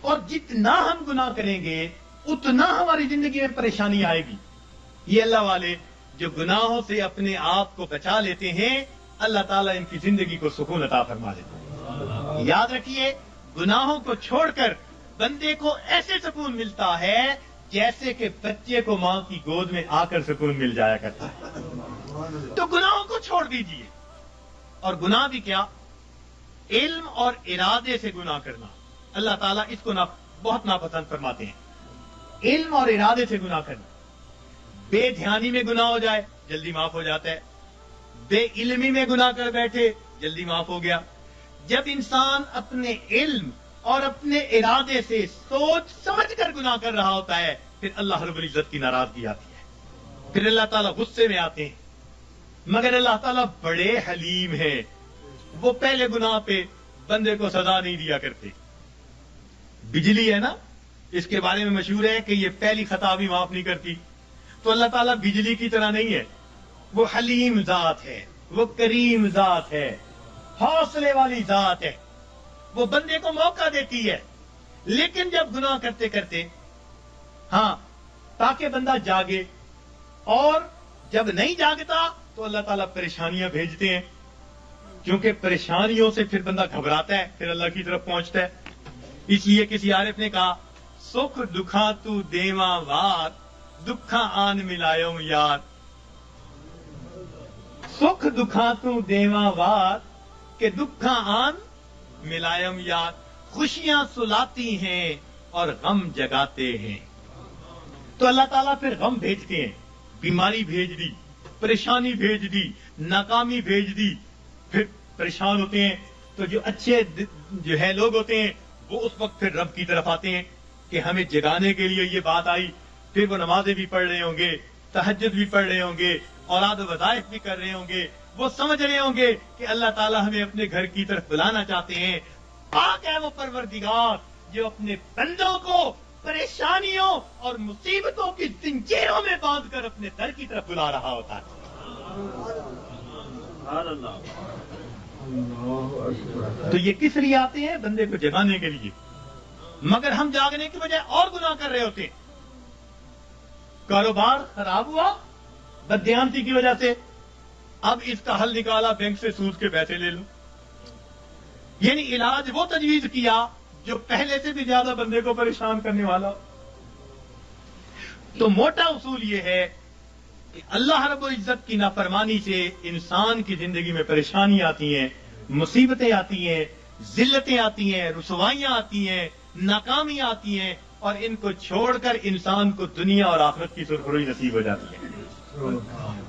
اور جتنا ہم گناہ کریں گے اتنا ہماری زندگی میں پریشانی آئے گی. یہ اللہ والے جو گناہوں سے اپنے آپ کو بچا لیتے ہیں اللہ تعالیٰ ان کی زندگی کو سکون عطا فرما دیتے ہیں. یاد رکھیے گناہوں کو چھوڑ کر بندے کو ایسے سکون ملتا ہے جیسے کہ بچے کو ماں کی گود میں آ کر سکون مل جایا کرتا ہے. تو گناہوں کو چھوڑ دیجئے. اور گناہ بھی کیا؟ علم اور ارادے سے گناہ کرنا. اللہ تعالیٰ اس کو بہت ناپسند فرماتے ہیں. علم اور ارادے سے گناہ کرنا. بے دھیانی میں گناہ ہو جائے جلدی معاف ہو جاتا ہے. بے علمی میں گناہ کر بیٹھے جلدی معاف ہو گیا. جب انسان اپنے علم اور اپنے ارادے سے سوچ سمجھ کر گناہ کر رہا ہوتا ہے پھر اللہ رب العزت کی ناراضگی آتی ہے. پھر اللہ تعالیٰ غصے میں آتے ہیں. مگر اللہ تعالیٰ بڑے حلیم ہیں. وہ پہلے گناہ پہ بندے کو سزا نہیں دیا کرتے. بجلی ہے نا، اس کے بارے میں مشہور ہے کہ یہ پہلی خطا بھی معاف نہیں کرتی. تو اللہ تعالیٰ بجلی کی طرح نہیں ہے. وہ حلیم ذات ہے، وہ کریم ذات ہے، حوصلے والی ذات ہے. وہ بندے کو موقع دیتی ہے. لیکن جب گناہ کرتے کرتے تاکہ بندہ جاگے، اور جب نہیں جاگتا تو اللہ تعالیٰ پریشانیاں بھیجتے ہیں. کیونکہ پریشانیوں سے پھر بندہ گھبراتا ہے، پھر اللہ کی طرف پہنچتا ہے. اس لیے کسی عارف نے کہا سکھ دکھا تو دیواں وار دکھا آن ملایوم یار. سکھ دکھا تو دیواں وار کہ دکھا آن ملایوم یار. خوشیاں سلاتی ہیں اور غم جگاتے ہیں. تو اللہ تعالیٰ پھر غم بھیجتے ہیں. بیماری بھیج دی، پریشانی بھیج دی، ناکامی بھیج دی. پھر پریشان ہوتے ہیں تو جو اچھے جو ہے لوگ ہوتے ہیں وہ اس وقت پھر رب کی طرف آتے ہیں کہ ہمیں جگانے کے لیے یہ بات آئی. پھر وہ نمازیں بھی پڑھ رہے ہوں گے، تہجد بھی پڑھ رہے ہوں گے، اوراد و وظائف بھی کر رہے ہوں گے. وہ سمجھ رہے ہوں گے کہ اللہ تعالیٰ ہمیں اپنے گھر کی طرف بلانا چاہتے ہیں. پاک ہے وہ پروردگار جو اپنے بندوں کو پریشانیوں اور مصیبتوں کی زنجیروں میں باندھ کر اپنے در کی طرف بلا رہا ہوتا ہے. تو یہ کس لیے آتے ہیں؟ بندے کو جگانے کے لیے. مگر ہم جاگنے کی بجائے اور گناہ کر رہے ہوتے ہیں. کاروبار خراب ہوا بددیانتی کی وجہ سے، اب اس کا حل نکالا بینک سے سود کے پیسے لے لو. یعنی علاج وہ تجویز کیا جو پہلے سے بھی زیادہ بندے کو پریشان کرنے والا. تو موٹا اصول یہ ہے کہ اللہ رب العزت کی نافرمانی سے انسان کی زندگی میں پریشانیاں آتی ہیں، مصیبتیں آتی ہیں، ذلتیں آتی ہیں، رسوائیاں آتی ہیں، ناکامیاں آتی ہیں، اور ان کو چھوڑ کر انسان کو دنیا اور آخرت کی سرخروئی نصیب ہو جاتی ہے.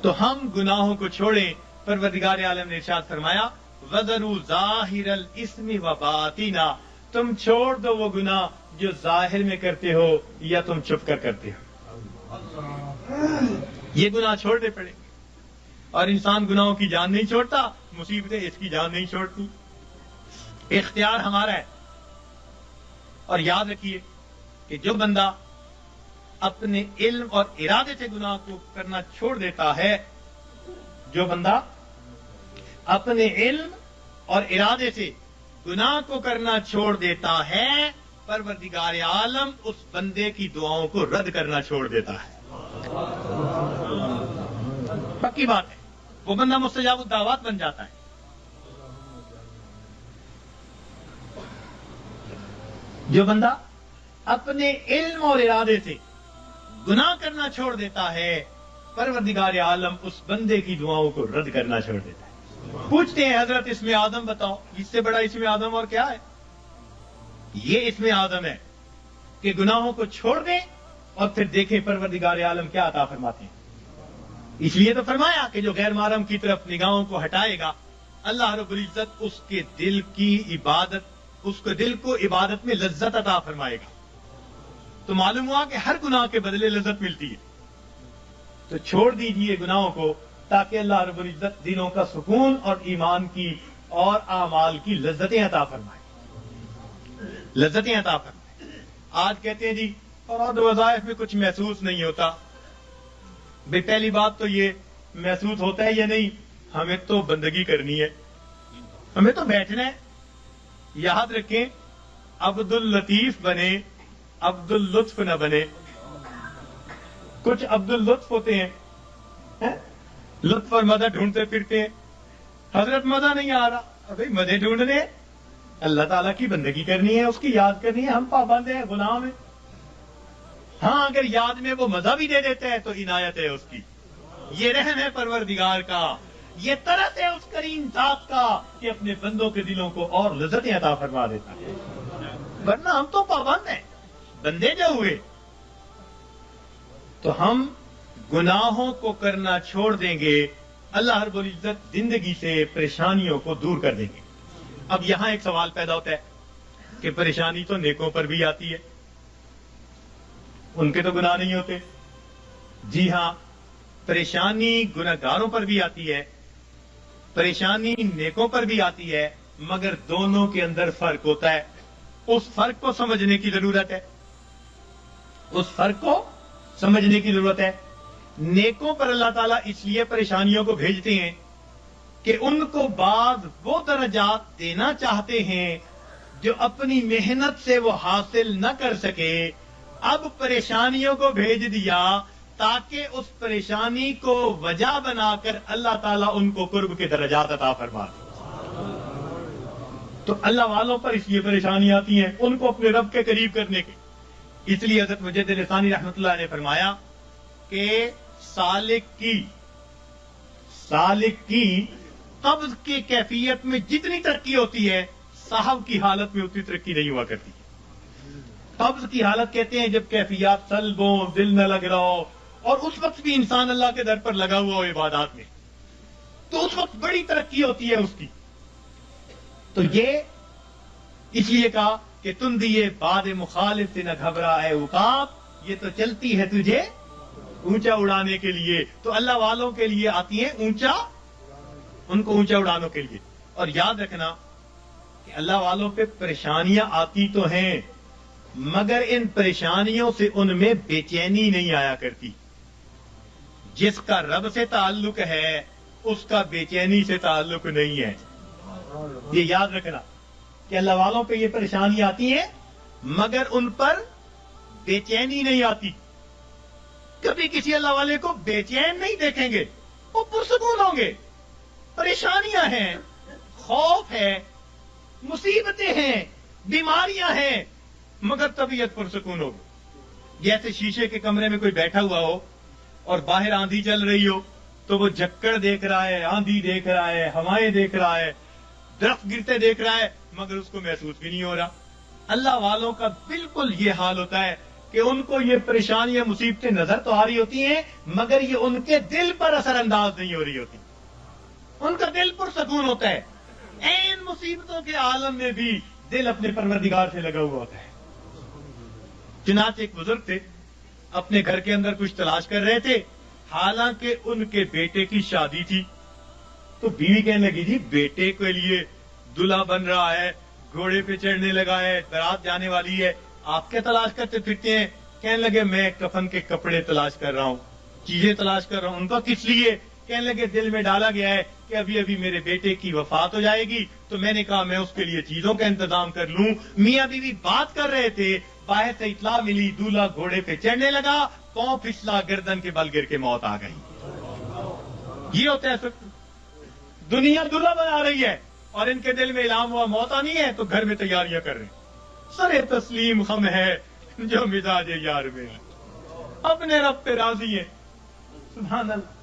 تو ہم گناہوں کو چھوڑیں. پروردگار عالم نے ارشاد فرمایا وَذَرُوا ظَاهِرَ الْإِثْمِ وَبَاطِنَهُ. تم چھوڑ دو وہ گناہ جو ظاہر میں کرتے ہو یا تم چھپ کر کرتے ہو. یہ گناہ چھوڑنے پڑے. اور انسان گناہوں کی جان نہیں چھوڑتا، مصیبتیں اس کی جان نہیں چھوڑتی. اختیار ہمارا ہے. اور یاد رکھیے کہ جو بندہ اپنے علم اور ارادے سے گناہ کو کرنا چھوڑ دیتا ہے، جو بندہ اپنے علم اور ارادے سے گناہ کو کرنا چھوڑ دیتا ہے، پروردگار عالم اس بندے کی دعاؤں کو رد کرنا چھوڑ دیتا ہے. پکی بات ہے. وہ بندہ مستجاب الدعوات بن جاتا ہے. جو بندہ اپنے علم اور ارادے سے گناہ کرنا چھوڑ دیتا ہے، پروردگار عالم اس بندے کی دعاؤں کو رد کرنا چھوڑ دیتا ہے. پوچھتے ہیں حضرت اسم آدم بتاؤ، اس سے بڑا اسم آدم اور کیا ہے؟ یہ اسم آدم ہے کہ گناہوں کو چھوڑ دیں اور پھر دیکھیں پروردگار عالم کیا عطا فرماتے ہیں. اس لیے تو فرمایا کہ جو غیر محرم کی طرف نگاہوں کو ہٹائے گا اللہ رب العزت اس کے دل کی عبادت، اس کے دل کو عبادت میں لذت عطا فرمائے گا. تو معلوم ہوا کہ ہر گناہ کے بدلے لذت ملتی ہے. تو چھوڑ دیجئے گناہوں کو تاکہ اللہ رب العزت دلوں کا سکون اور ایمان کی اور اعمال کی لذتیں عطا فرمائے. لذتیں عطا فرمائے. آج کہتے ہیں جی اور وظائف میں کچھ محسوس نہیں ہوتا. بھئی پہلی بات تو یہ محسوس ہوتا ہے یا نہیں، ہمیں تو بندگی کرنی ہے، ہمیں تو بیٹھنا ہے. یاد رکھیں عبد اللطیف بنے، عبد اللطف نہ بنے. کچھ عبد اللطف ہوتے ہیں، لطف اور مزہ ڈھونڈتے پھرتے ہیں. حضرت مزہ نہیں آ رہا، ابھی مزے ڈھونڈنے، اللہ تعالیٰ کی بندگی کرنی ہے، اس کی یاد کرنی ہے. ہم پابند ہیں، غلام ہیں. ہاں اگر یاد میں وہ مزہ بھی دے دیتا ہے تو عنایت ہے اس کی. یہ رحم ہے پروردگار کا، یہ طرز ہے اس کریم ذات کا کہ اپنے بندوں کے دلوں کو اور لذتیں عطا فرما دیتا ہے. ورنہ ہم تو پابند ہیں، بندے جو ہوئے تو ہم گناہوں کو کرنا چھوڑ دیں گے، اللہ رب العزت زندگی سے پریشانیوں کو دور کر دیں گے. اب یہاں ایک سوال پیدا ہوتا ہے کہ پریشانی تو نیکوں پر بھی آتی ہے، ان کے تو گناہ نہیں ہوتے. جی ہاں، پریشانی گناہگاروں پر بھی آتی ہے، پریشانی نیکوں پر بھی آتی ہے، مگر دونوں کے اندر فرق ہوتا ہے. اس فرق کو سمجھنے کی ضرورت ہے، اس فرق کو سمجھنے کی ضرورت ہے. نیکوں پر اللہ تعالیٰ اس لیے پریشانیوں کو بھیجتے ہیں کہ ان کو بعض وہ درجات دینا چاہتے ہیں جو اپنی محنت سے وہ حاصل نہ کر سکے. اب پریشانیوں کو بھیج دیا تاکہ اس پریشانی کو وجہ بنا کر اللہ تعالیٰ ان کو قرب کے درجات عطا فرما دے. تو اللہ والوں پر اس لیے پریشانی آتی ہیں ان کو اپنے رب کے قریب کرنے کے. اس لیے حضرت مجد لسانی رحمۃ اللہ نے فرمایا کہ سالک کی قبض کی کیفیت میں جتنی ترقی ہوتی ہے صاحب کی حالت میں اتنی ترقی نہیں ہوا کرتی. قبض کی حالت کہتے ہیں جب کیفیات سلب ہو، دل نہ لگ رہا ہو، اور اس وقت بھی انسان اللہ کے در پر لگا ہوا ہو عبادات میں، تو اس وقت بڑی ترقی ہوتی ہے اس کی. تو یہ اس لیے کہا کہ تم دیے باد مخالف سے نہ گھبرا اے عقاب، یہ تو چلتی ہے تجھے اونچا اڑانے کے لیے. تو اللہ والوں کے لیے آتی ہیں اونچا، ان کو اونچا اڑانے کے لیے. اور یاد رکھنا کہ اللہ والوں پہ پریشانیاں آتی تو ہیں مگر ان پریشانیوں سے ان میں بے چینی نہیں آیا کرتی. جس کا رب سے تعلق ہے اس کا بے چینی سے تعلق نہیں ہے. یہ یاد رکھنا کہ اللہ والوں پہ یہ پریشانی آتی ہے مگر ان پر بے چینی نہیں آتی. کبھی کسی اللہ والے کو بے چین نہیں دیکھیں گے، وہ پرسکون ہوں گے. پریشانیاں ہیں، خوف ہے، مصیبتیں ہیں، بیماریاں ہیں، مگر طبیعت پرسکون ہوگی. جیسے شیشے کے کمرے میں کوئی بیٹھا ہوا ہو اور باہر آندھی چل رہی ہو تو وہ جھکڑ دیکھ رہا ہے، آندھی دیکھ رہا ہے، ہوائیں دیکھ رہا ہے، درخت گرتے دیکھ رہا ہے، مگر اس کو محسوس بھی نہیں ہو رہا. اللہ والوں کا بالکل یہ حال ہوتا ہے کہ ان کو یہ پریشانیاں مصیبتیں نظر تو آ رہی ہوتی ہیں مگر یہ ان کے دل پر اثر انداز نہیں ہو رہی ہوتی. ان کا دل پرسکون ہوتا ہے. این مصیبتوں کے عالم میں بھی دل اپنے پروردگار سے لگا ہوا ہوتا ہے. چنانچہ ایک بزرگ تھے، اپنے گھر کے اندر کچھ تلاش کر رہے تھے، حالانکہ ان کے بیٹے کی شادی تھی. تو بیوی کہنے لگی جی بیٹے کے لیے دلہا بن رہا ہے، گھوڑے پہ چڑھنے لگا ہے، بارات جانے والی ہے، آپ کیا تلاش کرتے پھرتے ہیں؟ کہنے لگے میں کفن کے کپڑے تلاش کر رہا ہوں، چیزیں تلاش کر رہا ہوں. ان کا کس لیے؟ کہنے لگے دل میں ڈالا گیا ہے کہ ابھی ابھی میرے بیٹے کی وفات ہو جائے گی تو میں نے کہا میں اس کے لیے چیزوں کا انتظام کر لوں. میاں بیوی بات کر رہے تھے، باہر سے اطلاع ملی دولہا گھوڑے پہ چڑھنے لگا، پاؤں پھسلا، گردن کے بل گر کے موت آ گئی. یہ ہوتا ہے دنیا دلہا بنا رہی ہے اور ان کے دل میں اعلان ہوا موت آنی ہے تو گھر میں تیاریاں کر رہے ہیں. سر تسلیم خم ہے جو مزاج یار میں ہے، اپنے رب پہ راضی ہے. سبحان اللہ.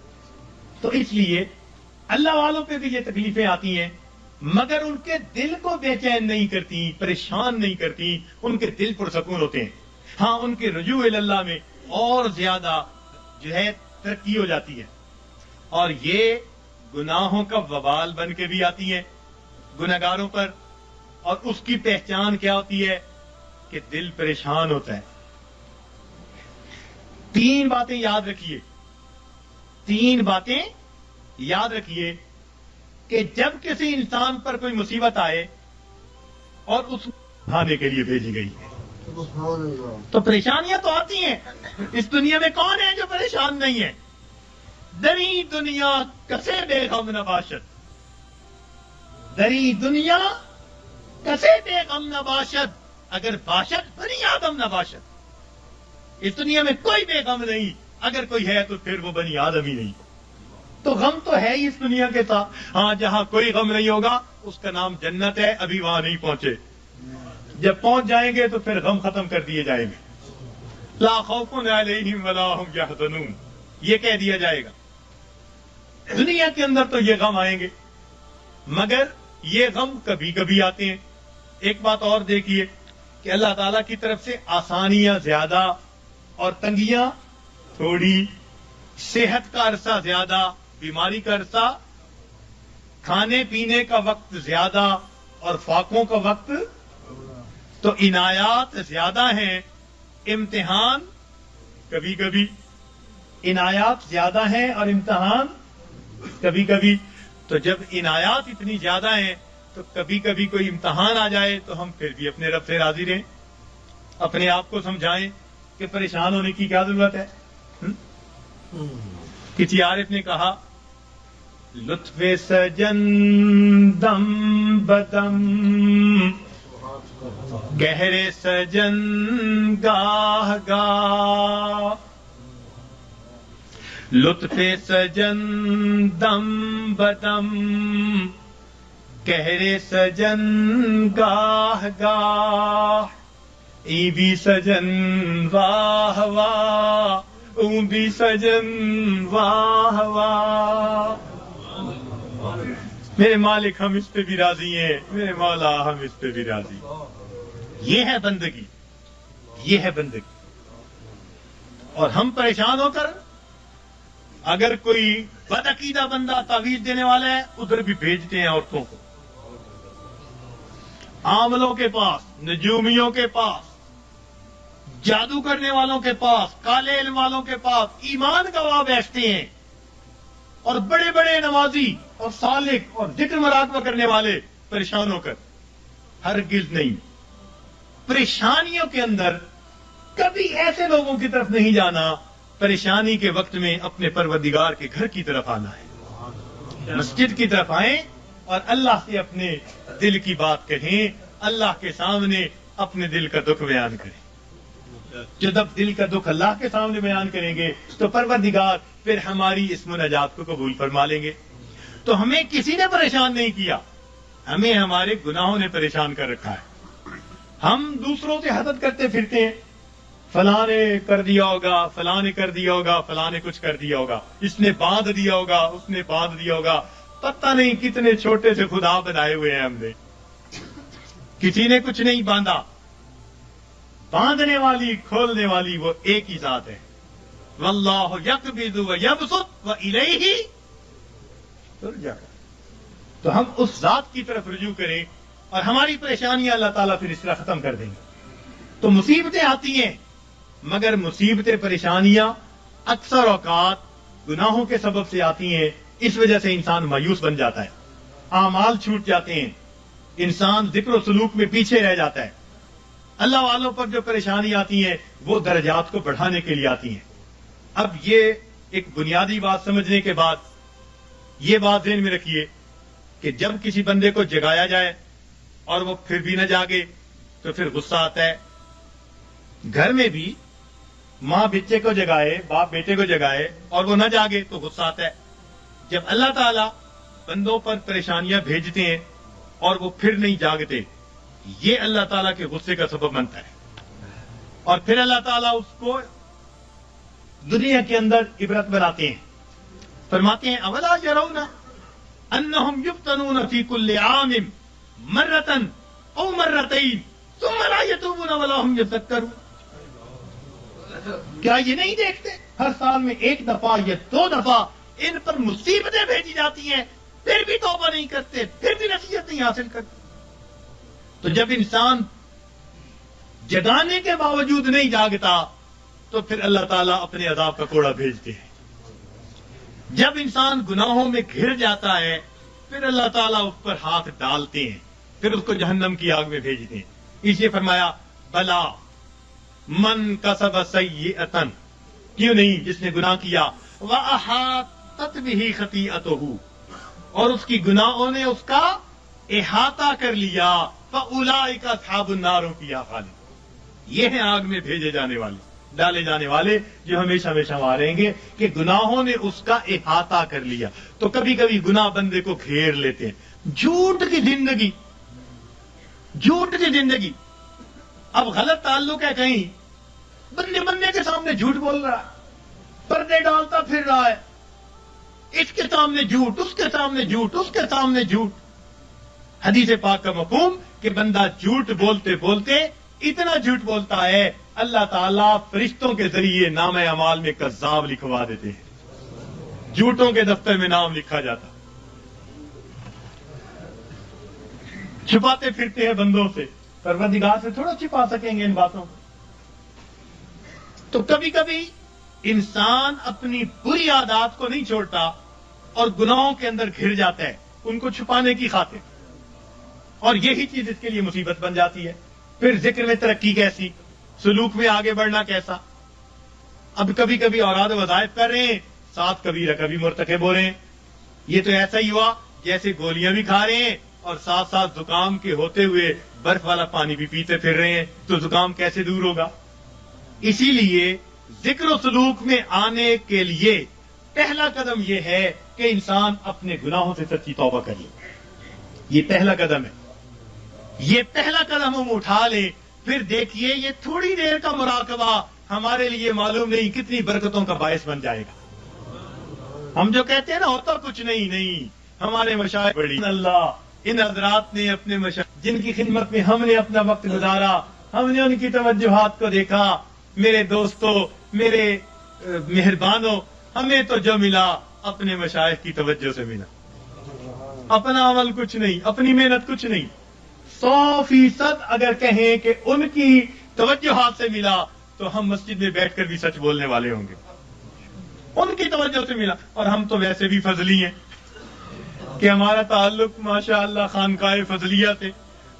تو اس لیے اللہ والوں پہ بھی یہ تکلیفیں آتی ہیں مگر ان کے دل کو بے چین نہیں کرتی، پریشان نہیں کرتی، ان کے دل پرسکون ہوتے ہیں. ہاں ان کے رجوع اللہ میں اور زیادہ جو ہے ترقی ہو جاتی ہے. اور یہ گناہوں کا وبال بن کے بھی آتی ہیں گناہگاروں پر. اور اس کی پہچان کیا ہوتی ہے کہ دل پریشان ہوتا ہے. 3 باتیں یاد رکھیے، 3 باتیں یاد رکھیے کہ جب کسی انسان پر کوئی مصیبت آئے اور اس بھانے کے لیے بھیجی گئی ہے تو پریشانیاں تو آتی ہیں. اس دنیا میں کون ہے جو پریشان نہیں ہے؟ دری دنیا کسے بے غم نباشت، دری دنیا کسے بے غم نباشت، اگر باشد بنی آدم نہ باشد، اس دنیا میں کوئی بے غم نہیں، اگر کوئی ہے تو پھر وہ بنی آدم ہی نہیں۔ تو غم تو ہے ہی اس دنیا کے ساتھ، ہاں جہاں کوئی غم نہیں ہوگا اس کا نام جنت ہے، ابھی وہاں نہیں پہنچے، جب پہنچ جائیں گے تو پھر غم ختم کر دیے جائیں گے۔ لا خوف علیہم ولا ہم یحزنون، یہ کہہ دیا جائے گا۔ دنیا کے اندر تو یہ غم آئیں گے، مگر یہ غم کبھی کبھی آتے ہیں۔ ایک بات اور دیکھیے کہ اللہ تعالیٰ کی طرف سے آسانیاں زیادہ اور تنگیاں تھوڑی، صحت کا عرصہ زیادہ، بیماری کا عرصہ، کھانے پینے کا وقت زیادہ اور فاقوں کا وقت، تو عنایات زیادہ ہیں، امتحان کبھی کبھی، عنایات زیادہ ہیں اور امتحان کبھی کبھی۔ تو جب عنایات اتنی زیادہ ہیں تو کبھی کبھی کوئی امتحان آ جائے تو ہم پھر بھی اپنے رب سے راضی رہیں، اپنے آپ کو سمجھائیں کہ پریشان ہونے کی کیا ضرورت ہے۔ کسی عارف نے کہا لطف سجن دم بدم، گہرے سجن گاہ گاہ، لطف سجن دم بدم، گہرے سجن گاہ گاہ، ای بھی سجن واہ واہ، اون بھی سجن واہ واہ۔ میرے مالک ہم اس پہ بھی راضی ہیں، میرے مولا ہم اس پہ بھی راضی ہیں۔ یہ ہے بندگی، یہ ہے بندگی۔ اور ہم پریشان ہو کر، اگر کوئی بدعقیدہ بندہ تعویذ دینے والا ہے ادھر بھی بھیجتے ہیں عورتوں کو، عاملوں کے پاس، نجومیوں کے پاس، جادو کرنے والوں کے پاس، کالے علم والوں کے پاس ایمان گواہ بیٹھتے ہیں، اور بڑے بڑے نمازی اور سالک اور ذکر مراقبہ کرنے والے پریشان ہو کر، ہرگز نہیں۔ پریشانیوں کے اندر کبھی ایسے لوگوں کی طرف نہیں جانا، پریشانی کے وقت میں اپنے پروردگار کے گھر کی طرف آنا ہے، مسجد کی طرف آئیں اور اللہ سے اپنے دل کی بات کہیں، اللہ کے سامنے اپنے دل کا دکھ بیان کریں۔ جب دل کا دکھ اللہ کے سامنے بیان کریں گے تو پروردگار پھر ہماری اس مناجات کو قبول فرما لیں گے۔ تو ہمیں کسی نے پریشان نہیں کیا، ہمیں ہمارے گناہوں نے پریشان کر رکھا ہے۔ ہم دوسروں سے حسد کرتے پھرتے ہیں، فلاں نے کر دیا ہوگا، فلاں نے کر دیا ہوگا، فلاں نے کچھ کر دیا ہوگا، اس نے باندھ دیا ہوگا، اس نے باندھ دیا ہوگا، پتہ نہیں کتنے چھوٹے سے خدا بنائے ہوئے ہیں ہم نے، کسی نے کچھ نہیں باندھا۔ باندھنے والی، کھولنے والی وہ ایک ہی ذات ہے۔ واللہ یقبض ویبسط والیہ ترجع۔ تو ہم اس ذات کی طرف رجوع کریں اور ہماری پریشانیاں اللہ تعالیٰ پھر اس طرح ختم کر دیں گے۔ تو مصیبتیں آتی ہیں، مگر مصیبتیں، پریشانیاں اکثر اوقات گناہوں کے سبب سے آتی ہیں، اس وجہ سے انسان مایوس بن جاتا ہے، اعمال چھوٹ جاتے ہیں، انسان ذکر و سلوک میں پیچھے رہ جاتا ہے۔ اللہ والوں پر جو پریشانی آتی ہیں وہ درجات کو بڑھانے کے لیے آتی ہیں۔ اب یہ ایک بنیادی بات سمجھنے کے بعد یہ بات ذہن میں رکھیے کہ جب کسی بندے کو جگایا جائے اور وہ پھر بھی نہ جاگے تو پھر غصہ آتا ہے۔ گھر میں بھی ماں بچے کو جگائے، باپ بیٹے کو جگائے اور وہ نہ جاگے تو غصہ آتا ہے۔ جب اللہ تعالیٰ بندوں پر پریشانیاں بھیجتے ہیں اور وہ پھر نہیں جاگتے، یہ اللہ تعالیٰ کے غصے کا سبب بنتا ہے، اور پھر اللہ تعالیٰ اس کو دنیا کے اندر عبرت بناتے ہیں۔ فرماتے ہیں اولا یرون انہم یفتنون فی کل عام مرتن او مرتین ثم لا یتوبون ولا ہم یذکرون۔ کیا یہ نہیں دیکھتے ہر سال میں ایک دفعہ یا دو دفعہ ان پر مصیبتیں بھیجی جاتی ہیں، پھر بھی توبہ نہیں کرتے، پھر بھی نصیحت نہیں حاصل کرتے۔ تو جب انسان جگانے کے باوجود نہیں جاگتا تو پھر اللہ تعالیٰ اپنے عذاب کا کوڑا بھیجتے ہیں۔ جب انسان گناہوں میں گھر جاتا ہے پھر اللہ تعالیٰ اس پر ہاتھ ڈالتے ہیں، پھر اس کو جہنم کی آگ میں بھیجتے ہیں۔ اس لیے فرمایا بلا من کسب سیئۃ، کیوں نہیں جس نے گناہ کیا، وَأَحَاطَتْ بِهِ خَطِیئَتُهُ، اور اس کی گناہوں نے اس کا احاطہ کر لیا، فَأُولَٰئِكَ أَصْحَابُ النَّارِ هُمْ فِيهَا خَالِدُونَ. یہ ہیں آگ میں بھیجے جانے والے، ڈالے جانے والے، جو ہمیشہ ہمیشہ وہاں رہیں گے کہ گناہوں نے اس کا احاطہ کر لیا. تو کبھی کبھی گناہ بندے کو گھیر لیتے ہیں. جھوٹ کی زندگی، جھوٹ کی زندگی. اب غلط تعلق ہے کہیں، بندے بندے کے سامنے جھوٹ بول رہا ہے، پردے ڈالتا پھر رہا ہے، اس کے سامنے جھوٹ، اس کے سامنے جھوٹ، اس کے سامنے جھوٹ. حدیث پاک کا مفہوم کہ بندہ جھوٹ بولتے بولتے اتنا جھوٹ بولتا ہے اللہ تعالیٰ فرشتوں کے ذریعے نام اعمال میں کذاب لکھوا دیتے ہیں، جھوٹوں کے دفتر میں نام لکھا جاتا. چھپاتے پھرتے ہیں بندوں سے، پروردگار سے تھوڑا چھپا سکیں گے ان باتوں کو. تو کبھی کبھی انسان اپنی بری عادات کو نہیں چھوڑتا اور گناہوں کے اندر گھر جاتا ہے ان کو چھپانے کی خاطر، اور یہی چیز اس کے لیے مصیبت بن جاتی ہے. پھر ذکر میں ترقی کیسی، سلوک میں آگے بڑھنا کیسا. اب کبھی کبھی اوراد وظائف کر رہے ہیں، ساتھ کبیرہ کبھی مرتکب ہو رہے ہیں. یہ تو ایسا ہی ہوا جیسے گولیاں بھی کھا رہے ہیں اور ساتھ ساتھ زکام کے ہوتے ہوئے برف والا پانی بھی پیتے پھر رہے ہیں. تو زکام کیسے دور ہوگا؟ اسی لیے ذکر و سلوک میں آنے کے لیے پہلا قدم یہ ہے کہ انسان اپنے گناہوں سے سچی توبہ کر لے. یہ پہلا قدم ہے، یہ پہلا قدم ہم اٹھا لیں. پھر دیکھیے یہ تھوڑی دیر کا مراقبہ ہمارے لیے معلوم نہیں کتنی برکتوں کا باعث بن جائے گا. ہم جو کہتے ہیں نا ہوتا کچھ نہیں، نہیں، ہمارے مشائخ بڑی اللہ، ان حضرات نے اپنے مشائخ جن کی خدمت میں ہم نے اپنا وقت گزارا، ہم نے ان کی توجہات کو دیکھا. میرے دوستوں، میرے مہربانوں، ہمیں تو جو ملا اپنے مشائخ کی توجہ سے ملا. اپنا عمل کچھ نہیں، اپنی محنت کچھ نہیں. 100% اگر کہیں کہ ان کی توجہات سے ملا تو ہم مسجد میں بیٹھ کر بھی سچ بولنے والے ہوں گے. ان کی توجہ سے ملا. اور ہم تو ویسے بھی فضلی ہیں کہ ہمارا تعلق ماشاءاللہ خانقاہ فضلیہ سے،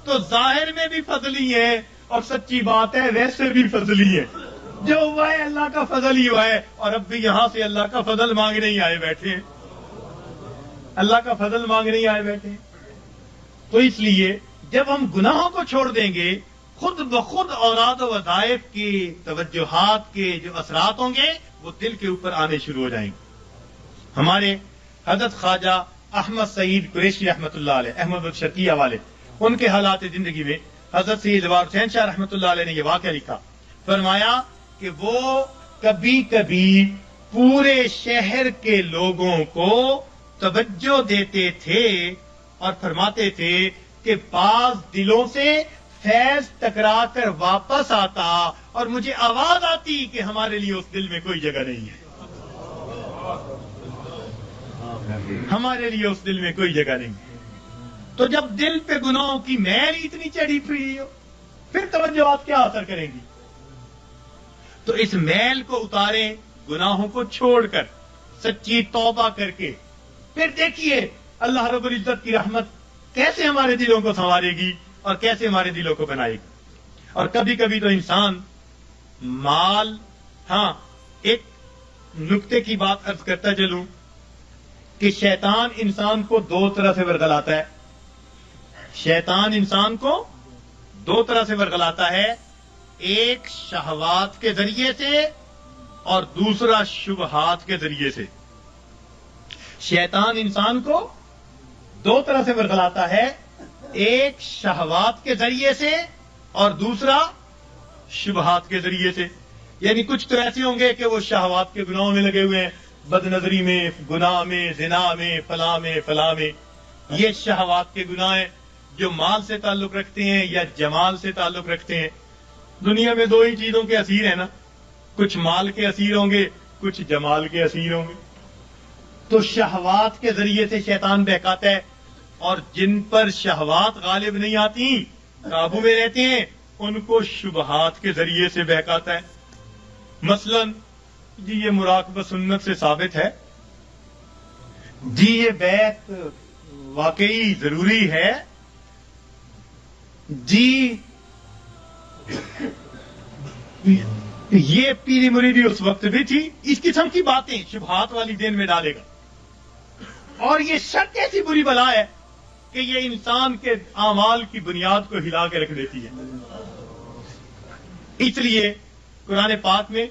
تو ظاہر میں بھی فضلی ہے اور سچی بات ہے ویسے بھی فضلی ہے. جو ہوا ہے اللہ کا فضل ہی ہوا ہے، اور اب بھی یہاں سے اللہ کا فضل مانگنے ہی آئے بیٹھے ہیں، اللہ کا فضل مانگنے ہی آئے بیٹھے ہیں. تو اس لیے جب ہم گناہوں کو چھوڑ دیں گے، خود بخود اوراد و وظائف کی توجہات کے جو اثرات ہوں گے وہ دل کے اوپر آنے شروع ہو جائیں گے. ہمارے حضرت خواجہ احمد سعید قریشی رحمۃ اللہ علیہ، احمد الشرقیہ والے، ان کے حالات زندگی میں حضرت سید الوار حسین شاہ رحمۃ اللہ علیہ نے یہ واقعہ لکھا. فرمایا کہ وہ کبھی کبھی پورے شہر کے لوگوں کو توجہ دیتے تھے اور فرماتے تھے کہ بعض دلوں سے فیض ٹکرا کر واپس آتا اور مجھے آواز آتی کہ ہمارے لیے اس دل میں کوئی جگہ نہیں ہے، ہمارے لیے اس دل میں کوئی جگہ نہیں ہے. تو جب دل پہ گناہوں کی میل اتنی چڑھی ہوئی ہو پھر توجہات کیا اثر کریں گی؟ تو اس میل کو اتاریں گناہوں کو چھوڑ کر، سچی توبہ کر کے. پھر دیکھیے اللہ رب العزت کی رحمت کیسے ہمارے دلوں کو سنوارے گی اور کیسے ہمارے دلوں کو بنائے گی. اور کبھی کبھی تو انسان مال، ہاں ایک نکتے کی بات عرض کرتا چلوں کہ شیطان انسان کو دو طرح سے ورگلاتا ہے. شیطان انسان کو دو طرح سے ورگلاتا ہے، ایک شہوات کے ذریعے سے اور دوسرا شبہات کے ذریعے سے. شیطان انسان کو دو طرح سے ورگلاتا ہے، ایک شہوات کے ذریعے سے اور دوسرا شبہات کے ذریعے سے. یعنی کچھ تو ایسے ہوں گے کہ وہ شہوات کے گناہوں میں لگے ہوئے ہیں، بد نظری میں، گناہ میں، زنا میں، فلاں میں، فلاں میں. یہ شہوات کے گناہ ہیں جو مال سے تعلق رکھتے ہیں یا جمال سے تعلق رکھتے ہیں. دنیا میں دو ہی چیزوں کے اسیر ہیں نا، کچھ مال کے اسیر ہوں گے، کچھ جمال کے اسیر ہوں گے. تو شہوات کے ذریعے سے شیطان بہکاتا ہے، اور جن پر شہوات غالب نہیں آتی، قابو میں رہتے ہیں، ان کو شبہات کے ذریعے سے بہکاتا ہے. مثلا جی یہ مراقبہ سنت سے ثابت ہے، جی یہ بیعت واقعی ضروری ہے، جی یہ پیری مریدی اس وقت بھی تھی. اس قسم کی باتیں شبہات والی دین میں ڈالے گا. اور یہ شک ایسی بری بلا ہے کہ یہ انسان کے اعمال کی بنیاد کو ہلا کے رکھ دیتی ہے. اس لیے قرآن پاک میں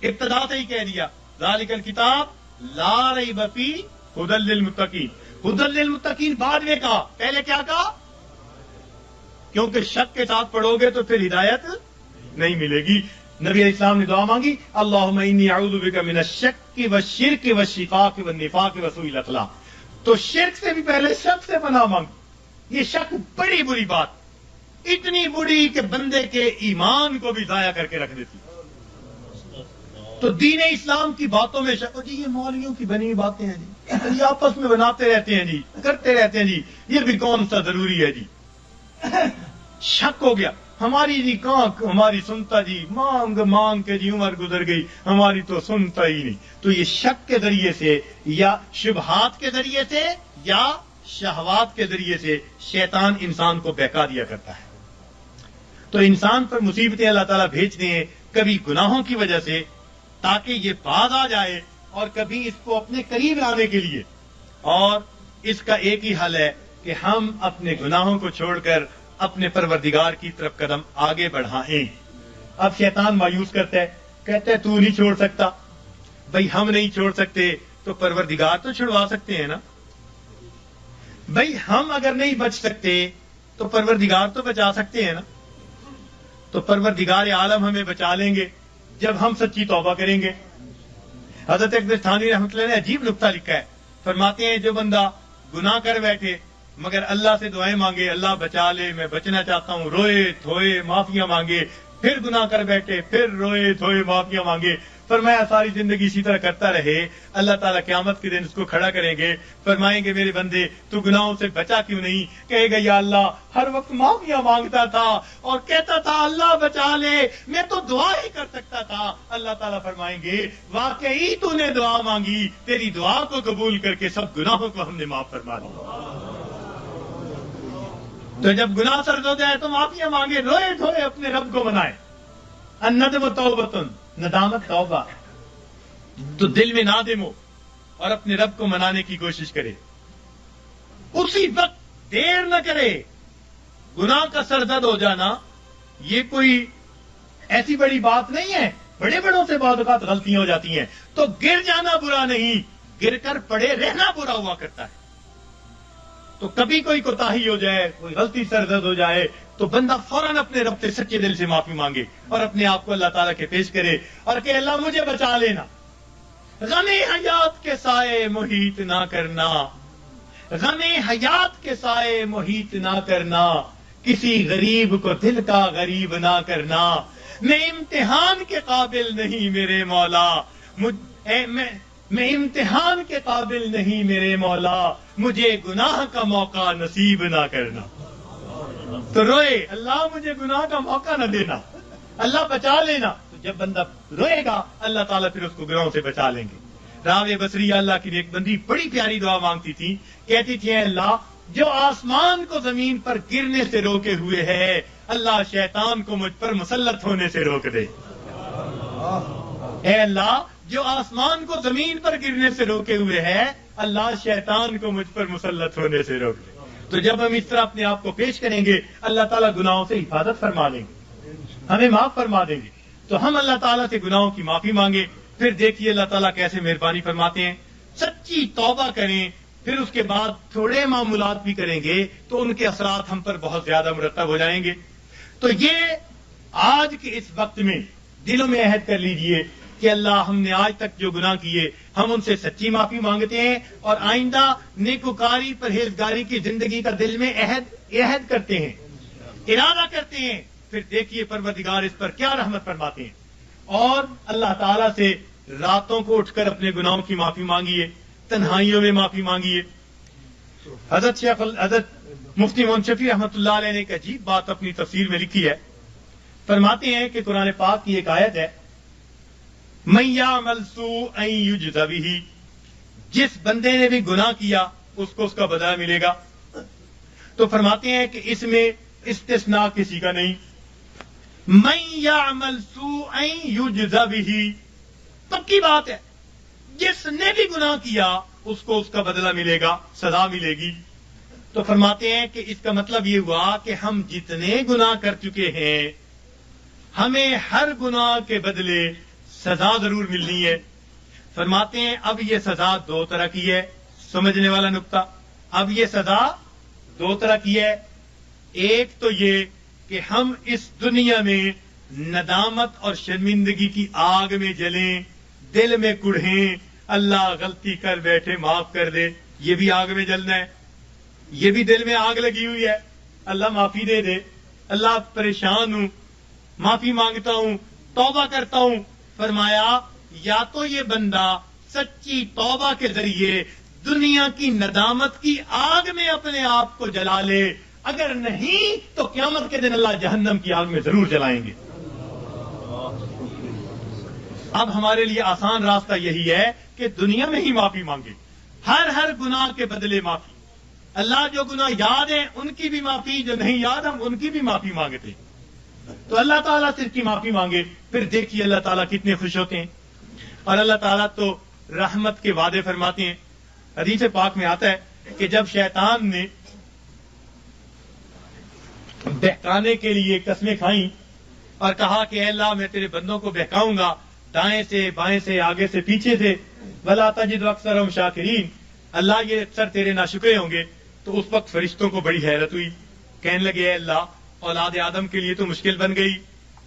ابتدا سے ہی کہہ دیا ذالک الکتاب لا ریب فیہ ھدی للمتقین. ھدی للمتقین بعد میں کہا، پہلے کیا کہا؟ کیونکہ شک کے ساتھ پڑھو گے تو پھر ہدایت نہیں ملے گی. نبی علیہ السلام نے دعا مانگی اللہم انی اعوذ بک من الشک والشرک والشقاق والنفاق وسوء الاخلاق. تو شرک سے بھی پہلے شک سے پناہ مانگ. یہ شک بڑی بری بات، اتنی بری کہ بندے کے ایمان کو بھی ضائع کر کے رکھ دیتی. تو دین اسلام کی باتوں میں شک، جی یہ مولویوں کی بنی ہوئی باتیں ہیں جی، یہ آپس میں بناتے رہتے ہیں جی، کرتے رہتے ہیں جی، یہ بھی کون سا ضروری ہے جی. شک ہو گیا ہماری جی، کہاں ہماری سنتا جی، مانگ مانگ کے جی عمر گزر گئی، ہماری تو سنتا ہی نہیں. تو یہ شک کے ذریعے سے یا شبہات کے ذریعے سے یا شہوات کے ذریعے سے شیطان انسان کو بہکا دیا کرتا ہے. تو انسان پر مصیبتیں اللہ تعالیٰ بھیجتے ہیں، کبھی گناہوں کی وجہ سے تاکہ یہ باز آ جائے، اور کبھی اس کو اپنے قریب لانے کے لیے. اور اس کا ایک ہی حل ہے کہ ہم اپنے گناہوں کو چھوڑ کر اپنے پروردگار کی طرف قدم آگے بڑھائیں. اب شیطان مایوس کرتا ہے، کہتا ہے تو نہیں چھوڑ سکتا. بھئی ہم نہیں چھوڑ سکتے تو پروردگار تو چھڑوا سکتے ہیں نا. بھئی ہم اگر نہیں بچ سکتے تو پروردگار تو بچا سکتے ہیں نا. تو پروردگار عالم ہمیں بچا لیں گے جب ہم سچی توبہ کریں گے. حضرت اقدس تھانوی رحمۃ اللہ نے عجیب نکتہ لکھا ہے. فرماتے ہیں جو بندہ گناہ کر بیٹھے مگر اللہ سے دعائیں مانگے، اللہ بچا لے، میں بچنا چاہتا ہوں، روئے دھوئے معافیاں مانگے، پھر گناہ کر بیٹھے، پھر روئے دھوئے معافیاں مانگے، فرمایا ساری زندگی اسی طرح کرتا رہے، اللہ تعالیٰ قیامت کے دن اس کو کھڑا کریں گے، فرمائیں گے میرے بندے تو گناہوں سے بچا کیوں نہیں؟ کہے گا یا اللہ ہر وقت معافیاں مانگتا تھا اور کہتا تھا اللہ بچا لے، میں تو دعا ہی کر سکتا تھا. اللہ تعالیٰ فرمائیں گے واقعی تو نے دعا مانگی، تیری دعا کو قبول کر کے سب گناہوں کو ہم نے معاف فرما دیا. تو جب گناہ سرد ہو جائے تو معافیاں مانگے، روئے دھوئے اپنے رب کو منائے. الندم توبۃ، ندامت توبہ. تو دل میں نادم ہو اور اپنے رب کو منانے کی کوشش کرے. اسی وقت دیر نہ کرے. گناہ کا سرزد ہو جانا یہ کوئی ایسی بڑی بات نہیں ہے. بڑے بڑوں سے بعض اوقات غلطیاں ہو جاتی ہیں، تو گر جانا برا نہیں، گر کر پڑے رہنا برا ہوا کرتا ہے. تو کبھی کوئی کوتاہی ہو جائے، کوئی غلطی سرزد ہو جائے تو بندہ فوراً اپنے رب سے سچے دل سے معافی مانگے اور اپنے آپ کو اللہ تعالیٰ کے پیش کرے اور کہ اللہ مجھے بچا لینا. غم حیات کے سائے محیط نہ کرنا، غم حیات کے سائے محیط نہ کرنا، کسی غریب کو دل کا غریب نہ کرنا. میں امتحان کے قابل نہیں میرے مولا، میں امتحان کے قابل نہیں میرے مولا، مجھے گناہ کا موقع نصیب نہ کرنا. تو روئے اللہ مجھے گناہ کا موقع نہ دینا، اللہ بچا لینا. تو جب بندہ روئے گا اللہ تعالیٰ پھر اس کو گناہوں سے بچا لیں گے. راوی بصری اللہ کی ایک بندی بڑی پیاری دعا مانگتی تھی، کہتی تھی اے اللہ جو آسمان کو زمین پر گرنے سے روکے ہوئے ہے، اللہ شیطان کو مجھ پر مسلط ہونے سے روک دے. اے اللہ جو آسمان کو زمین پر گرنے سے روکے ہوئے ہے، اللہ شیطان کو مجھ پر مسلط ہونے سے روک دے. تو جب ہم اس طرح اپنے آپ کو پیش کریں گے اللہ تعالیٰ گناہوں سے حفاظت فرما دیں گے، ہمیں معاف فرما دیں گے. تو ہم اللہ تعالیٰ سے گناہوں کی معافی مانگے، پھر دیکھیے اللہ تعالیٰ کیسے مہربانی فرماتے ہیں. سچی توبہ کریں، پھر اس کے بعد تھوڑے معمولات بھی کریں گے تو ان کے اثرات ہم پر بہت زیادہ مرتب ہو جائیں گے. تو یہ آج کے اس وقت میں دلوں میں عہد کر لیجئے کہ اللہ ہم نے آج تک جو گناہ کیے ہم ان سے سچی معافی مانگتے ہیں، اور آئندہ نیکوکاری پرہیزگاری کی زندگی کا دل میں عہد کرتے ہیں، ارادہ کرتے ہیں. پھر دیکھیے پروردگار اس پر کیا رحمت فرماتے ہیں. اور اللہ تعالیٰ سے راتوں کو اٹھ کر اپنے گناہوں کی معافی مانگیے، تنہائیوں میں معافی مانگیے. حضرت مفتی منشفی رحمۃ اللہ علیہ نے ایک عجیب بات اپنی تفسیر میں لکھی ہے. فرماتے ہیں کہ قرآن پاک کی ایک آیت ہے مَن یعمل سوءًا یجزَ بہ، جس بندے نے بھی گناہ کیا اس کو اس کا بدلہ ملے گا. تو فرماتے ہیں کہ اس میں استثناء کسی کا نہیں. مَن یعمل سوءًا یجزَ بہ، پکی بات ہے، جس نے بھی گناہ کیا اس کو اس کا بدلہ ملے گا، سزا ملے گی. تو فرماتے ہیں کہ اس کا مطلب یہ ہوا کہ ہم جتنے گناہ کر چکے ہیں ہمیں ہر گناہ کے بدلے سزا ضرور ملنی ہے. فرماتے ہیں اب یہ سزا دو طرح کی ہے. سمجھنے والا نقطہ، اب یہ سزا دو طرح کی ہے. ایک تو یہ کہ ہم اس دنیا میں ندامت اور شرمندگی کی آگ میں جلیں، دل میں کڑھیں، اللہ غلطی کر بیٹھے معاف کر دے، یہ بھی آگ میں جلنا ہے. یہ بھی دل میں آگ لگی ہوئی ہے، اللہ معافی دے دے، اللہ پریشان ہوں، معافی مانگتا ہوں، توبہ کرتا ہوں. فرمایا یا تو یہ بندہ سچی توبہ کے ذریعے دنیا کی ندامت کی آگ میں اپنے آپ کو جلا لے، اگر نہیں تو قیامت کے دن اللہ جہنم کی آگ میں ضرور جلائیں گے. اب ہمارے لیے آسان راستہ یہی ہے کہ دنیا میں ہی معافی مانگے، ہر گناہ کے بدلے معافی. اللہ جو گناہ یاد ہیں ان کی بھی معافی، جو نہیں یاد ہم ان کی بھی معافی مانگتے. تو اللہ تعالیٰ سے اس کی معافی مانگے، پھر دیکھیے اللہ تعالیٰ کتنے خوش ہوتے ہیں. اور اللہ تعالیٰ تو رحمت کے وعدے فرماتے ہیں. حدیث پاک میں آتا ہے کہ جب شیطان نے بہکانے کے لیے قسمیں کھائیں اور کہا کہ اے اللہ میں تیرے بندوں کو بہکاؤں گا دائیں سے بائیں سے آگے سے پیچھے سے، وَلَا تَجِدُ أَكْثَرَهُمْ شَاكِرِينَ، اللہ یہ اکثر تیرے ناشکرے ہوں گے. تو اس وقت فرشتوں کو بڑی حیرت ہوئی، کہنے لگے اے اللہ اولاد آدم کے لیے تو مشکل بن گئی.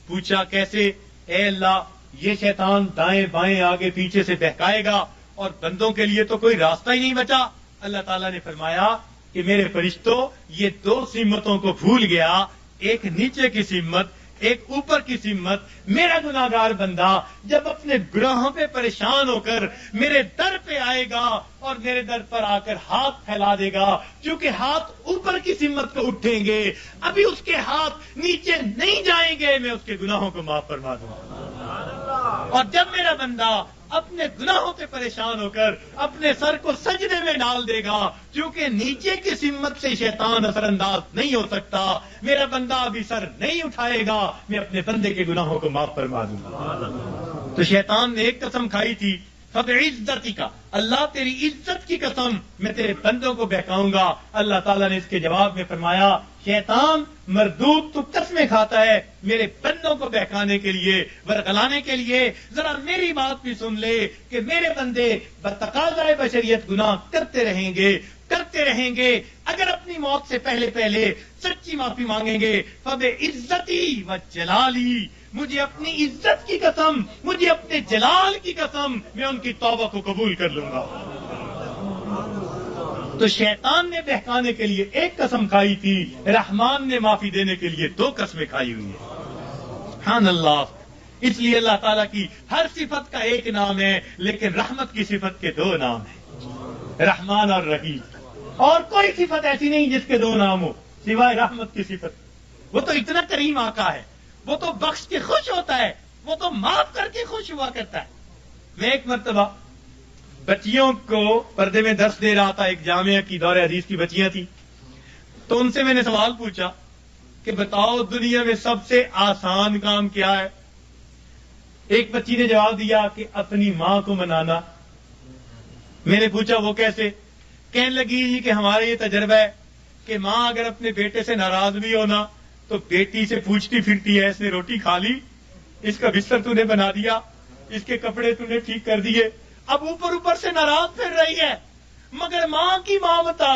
پوچھا کیسے؟ اے اللہ یہ شیطان دائیں بائیں آگے پیچھے سے بہکائے گا اور بندوں کے لیے تو کوئی راستہ ہی نہیں بچا. اللہ تعالیٰ نے فرمایا کہ میرے فرشتوں یہ دو سمتوں کو بھول گیا، ایک نیچے کی سمت ایک اوپر کی سمت. میرا گناہگار بندہ جب اپنے گناہوں پہ پریشان ہو کر میرے در پہ آئے گا اور میرے در پر آ کر ہاتھ پھیلا دے گا، کیونکہ ہاتھ اوپر کی سمت کو اٹھیں گے، ابھی اس کے ہاتھ نیچے نہیں جائیں گے، میں اس کے گناہوں کو معاف فرما دوں گا. اور جب میرا بندہ اپنے گناہوں سے پریشان ہو کر اپنے سر کو سجدے میں ڈال دے گا، کیونکہ نیچے کی سمت سے شیطان اثر انداز نہیں ہو سکتا، میرا بندہ ابھی سر نہیں اٹھائے گا، میں اپنے بندے کے گناہوں کو معاف فرما دوں گا. تو شیطان نے ایک قسم کھائی تھی، فَبِعِزَّتِكَ، اللہ تیری عزت کی قسم میں تیرے بندوں کو بہکاؤں گا. اللہ تعالیٰ نے اس کے جواب میں فرمایا شیطان مردود تو قسمیں کھاتا ہے میرے بندوں کو بہکانے کے لیے، ورغلانے کے لیے. ذرا میری بات بھی سن لے کہ میرے بندے بتقاضائے بشریت گناہ کرتے رہیں گے، اگر اپنی موت سے پہلے سچی معافی مانگیں گے. فَبِعِزَّتِي وَجَلَالِي، مجھے اپنی عزت کی قسم، مجھے اپنے جلال کی قسم، میں ان کی توبہ کو قبول کر لوں گا. تو شیطان نے بہکانے کے لیے ایک قسم کھائی تھی، رحمان نے معافی دینے کے لیے دو قسمیں کھائی ہوئی ہیں. سبحان اللہ. اس لیے اللہ تعالیٰ کی ہر صفت کا ایک نام ہے، لیکن رحمت کی صفت کے دو نام ہیں، رحمان اور رحیم. اور کوئی صفت ایسی نہیں جس کے دو نام ہو سوائے رحمت کی صفت. وہ تو اتنا کریم آقا ہے، وہ تو بخش کے خوش ہوتا ہے، وہ تو معاف کر کے خوش ہوا کرتا ہے. میں ایک مرتبہ بچیوں کو پردے میں درس دے رہا تھا، ایک جامعہ کی دور حدیث کی بچیاں تھیں. تو ان سے میں نے سوال پوچھا کہ بتاؤ دنیا میں سب سے آسان کام کیا ہے؟ ایک بچی نے جواب دیا کہ اپنی ماں کو منانا. میں نے پوچھا وہ کیسے؟ کہنے لگی جی کہ ہمارا یہ تجربہ ہے کہ ماں اگر اپنے بیٹے سے ناراض بھی ہونا تو بیٹی سے پوچھتی پھرتی ہے اس نے روٹی کھا لی، اس کا بستر تو نے بنا دیا، اس کے کپڑے تو نے ٹھیک کر دیے. اب اوپر سے ناراض پھر رہی ہے، مگر ماں کی مامتا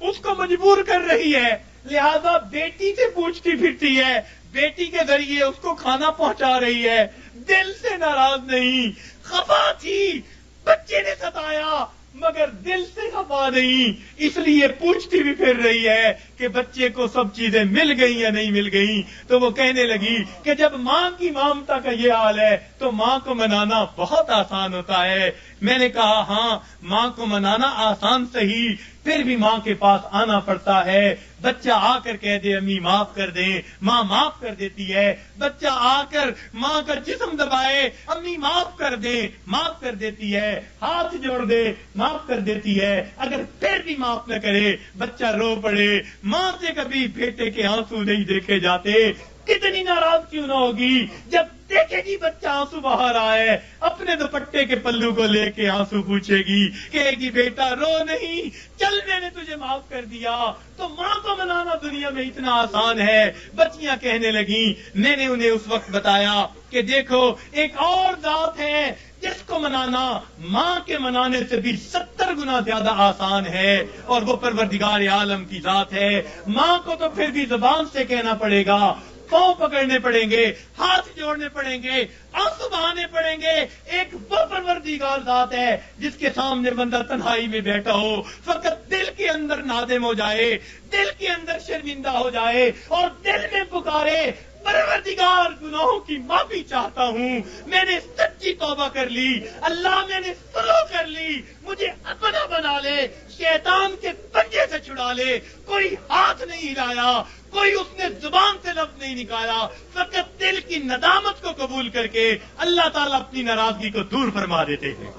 اس کو مجبور کر رہی ہے، لہذا بیٹی سے پوچھتی پھرتی ہے، بیٹی کے ذریعے اس کو کھانا پہنچا رہی ہے. دل سے ناراض نہیں، خفا تھی، بچے نے ستایا مگر دل سے خفا نہیں، اس لیے پوچھتی بھی پھر رہی ہے کہ بچے کو سب چیزیں مل گئی یا نہیں مل گئی. تو وہ کہنے لگی کہ جب ماں کی مامتا کا یہ حال ہے تو ماں کو منانا بہت آسان ہوتا ہے. میں نے کہا ہاں ماں کو منانا آسان صحیح، پھر بھی ماں کے پاس آنا پڑتا ہے. بچہ آ کر کہہ دے امی معاف کر دیں، ماں معاف کر دیتی ہے. بچہ آ کر ماں کا جسم دبائے، امی معاف کر دیں، معاف کر دیتی ہے. ہاتھ جوڑ دے، معاف کر دیتی ہے. اگر پھر بھی معاف نہ کرے، بچہ رو پڑے، ماں سے کبھی بیٹے کے آنسو نہیں دیکھے جاتے. کتنی ناراض کیوں نہ ہوگی جب دیکھے گی بچہ آنسو بہا رہا ہے، اپنے دوپٹے کے پلو کو لے کے آنسو پوچھے گی، کہے گی بیٹا رو نہیں، چل میں نے تجھے معاف کر دیا۔ تو ماں کو منانا دنیا میں اتنا آسان ہے۔ بچیاں کہنے لگیں، میں نے انہیں اس وقت بتایا کہ دیکھو ایک اور ذات ہے جس کو منانا ماں کے منانے سے بھی 70 گنا زیادہ آسان ہے، اور وہ پروردگار عالم کی ذات ہے۔ ماں کو تو پھر بھی زبان سے کہنا پڑے گا، پاؤں پکڑنے پڑیں گے، ہاتھ جوڑنے پڑیں گے، آنسو بہانے پڑیں گے۔ ایک وہ پروردگار ذات ہے جس کے سامنے بندہ تنہائی میں بیٹھا ہو، فقط دل کے اندر نادم ہو جائے، دل کے اندر شرمندہ ہو جائے اور دل میں پکارے، پروردگار گناہوں کی معافی چاہتا ہوں، میں نے سچی توبہ کر لی، اللہ میں نے سلو کر لی، مجھے اپنا بنا لے، شیطان کے پنجے سے چھڑا لے۔ کوئی ہاتھ نہیں ہلایا، کوئی اس نے زبان سے لفظ نہیں نکالا، فقط دل کی ندامت کو قبول کر کے اللہ تعالیٰ اپنی ناراضگی کو دور فرما دیتے ہیں۔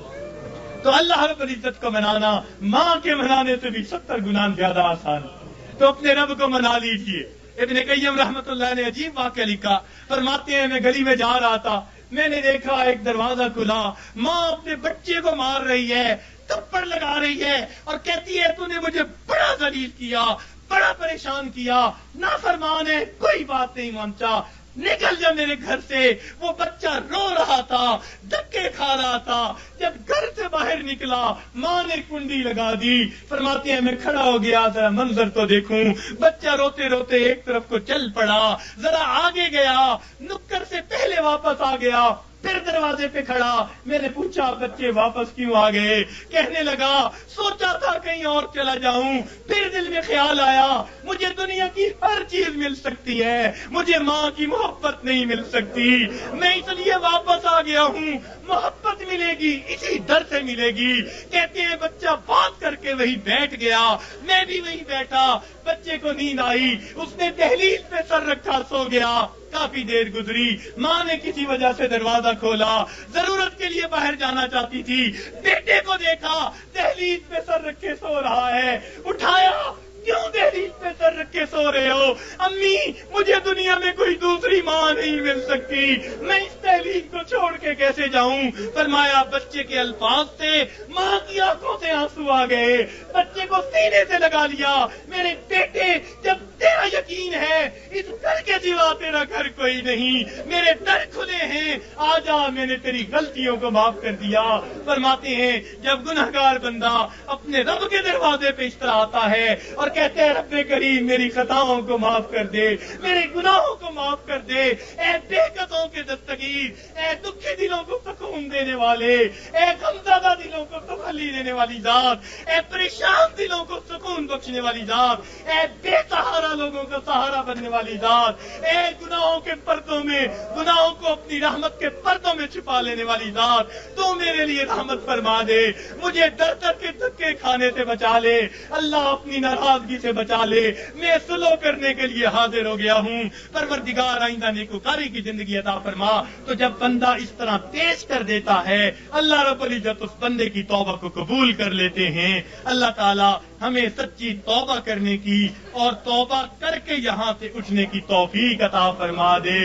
تو اللہ رب العزت کو منانا ماں کے منانے سے بھی 70 گنا زیادہ آسان ہے۔ تو اپنے رب کو منا لیجئے۔ ابن قیم رحمت اللہ نے عجیب واقعہ لکھا، فرماتے ہیں میں گلی میں جا رہا تھا، میں نے دیکھا ایک دروازہ کھلا، ماں اپنے بچے کو مار رہی ہے، تھپڑ لگا رہی ہے اور کہتی ہے تو نے مجھے بڑا ذلیل کیا، بڑا پریشان کیا، نافرمان ہے، کوئی بات نہیں مانتا، نکل جا میرے گھر سے۔ وہ بچہ رو رہا تھا، دھکے کھا رہا تھا، جب گھر سے باہر نکلا ماں نے کنڈی لگا دی۔ فرماتے ہیں میں کھڑا ہو گیا، ذرا منظر تو دیکھوں، بچہ روتے روتے ایک طرف کو چل پڑا، ذرا آگے گیا، نکر سے پہلے واپس آ گیا، پھر دروازے پہ کھڑا۔ میں نے پوچھا بچے واپس کیوں آ گئے؟ کہنے لگا سوچا تھا کہیں اور چلا جاؤں، پھر دل میں خیال آیا مجھے دنیا کی ہر چیز مل سکتی ہے، مجھے ماں کی محبت نہیں مل سکتی، میں اس لیے واپس آ گیا ہوں۔ محبت ملے گی اسی در سے ملے گی۔ کہتے ہیں بچہ بات کر کے وہی بیٹھ گیا، میں بھی وہی بیٹھا، بچے کو نیند آئی، اس نے دہلیز پہ سر رکھا سو گیا۔ کافی دیر گزری، ماں نے کسی وجہ سے دروازہ کھولا، ضرورت کے لیے باہر جانا چاہتی تھی، بیٹے کو دیکھا دہلیز پہ سر رکھے سو رہا ہے، اٹھایا، کیوں دہلیز پہ سر رکھے سو رہے ہو؟ امی مجھے دنیا میں کوئی دوسری ماں نہیں مل سکتی، میں اس دہلیز کو چھوڑ کے کیسے جاؤں؟ فرمایا بچے کے الفاظ سے ماں کی آنکھوں سے آنسو آ گئے، بچے کو سینے سے لگا لیا، میرے بیٹے جب تیرا یقین ہے اس گھر کے سوا تیرا گھر کوئی نہیں، میرے در کھلے ہیں، آ جا، میں نے تیری غلطیوں کو معاف کر دیا۔ فرماتے ہیں جب گنہگار بندہ اپنے رب کے دروازے پہ اس طرح آتا ہے اور کہتے ہیں رب کریم میری خطاؤں کو معاف کر دے، میرے گناہوں کو معاف کر دے، اے بے قصوں کے دستگیر، اے دکھی دلوں کو سکون دینے والے، اے غمزدہ دلوں کو تسلی دینے والی ذات، اے پریشان دلوں کو سکون بخشنے والی ذات، اے بے سہارا لوگوں کا سہارا بننے والی ذات، اے گناہوں کے پردوں میں گناہوں کو اپنی رحمت کے پردوں میں چھپا لینے والی ذات، تو میرے لیے رحمت فرما دے، مجھے در در کے دھکے کھانے سے بچا لے، اللہ اپنی ناراضگی سے بچا لے، میں سلو کرنے کے لیے حاضر ہو گیا ہوں، پروردگار آئندہ نیکوکاری کی زندگی عطا فرما۔ تو جب بندہ اس طرح پیش کر دیتا ہے اللہ رب العزت اس بندے کی توبہ کو قبول کر لیتے ہیں۔ اللہ تعالی ہمیں سچی توبہ کرنے کی اور توبہ کر کے یہاں سے اٹھنے کی توفیق عطا فرما دے۔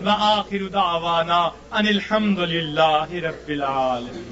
وآخر دعوانا ان الحمد للہ رب العالمین۔